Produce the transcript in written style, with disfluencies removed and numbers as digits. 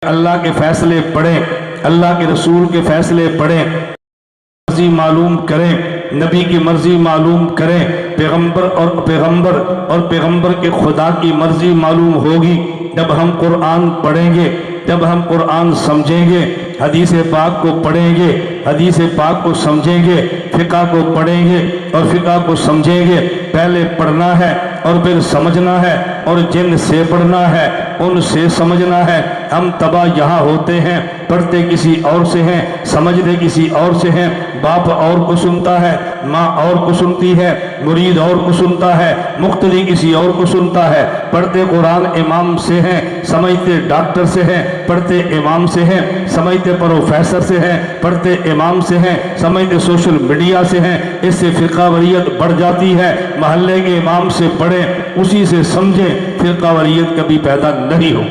اللہ کے فیصلے پڑھیں، اللہ کے رسول کے فیصلے پڑھیں، مرضی معلوم کریں، نبی کی مرضی معلوم کریں، پیغمبر کے خدا کی مرضی معلوم ہوگی جب ہم قرآن پڑھیں گے، جب ہم قرآن سمجھیں گے، حدیث پاک کو پڑھیں گے، حدیث پاک کو سمجھیں گے، فقہ کو پڑھیں گے اور فقہ کو سمجھیں گے۔ پہلے پڑھنا ہے اور پھر سمجھنا ہے، اور جن سے پڑھنا ہے ان سے سمجھنا ہے۔ ہم تباہ یہاں ہوتے ہیں، پڑھتے کسی اور سے ہیں، سمجھتے کسی اور سے ہیں، باپ اور کو سنتا ہے، ماں اور کو سنتی ہے، مرید اور کو سنتا ہے، مقتدی کسی اور کو سنتا ہے۔ پڑھتے قرآن امام سے ہیں، سمجھتے ڈاکٹر سے ہیں، پڑھتے امام سے ہیں، سمجھتے پروفیسر سے ہیں، پڑھتے امام سے ہیں، سمجھتے سوشل میڈیا سے ہیں۔ اس سے فرقہ واریت بڑھ جاتی ہے۔ محلے کے امام سے پڑھیں، اسی سے سمجھیں، فرقہ واریت کبھی پیدا نہیں ہو۔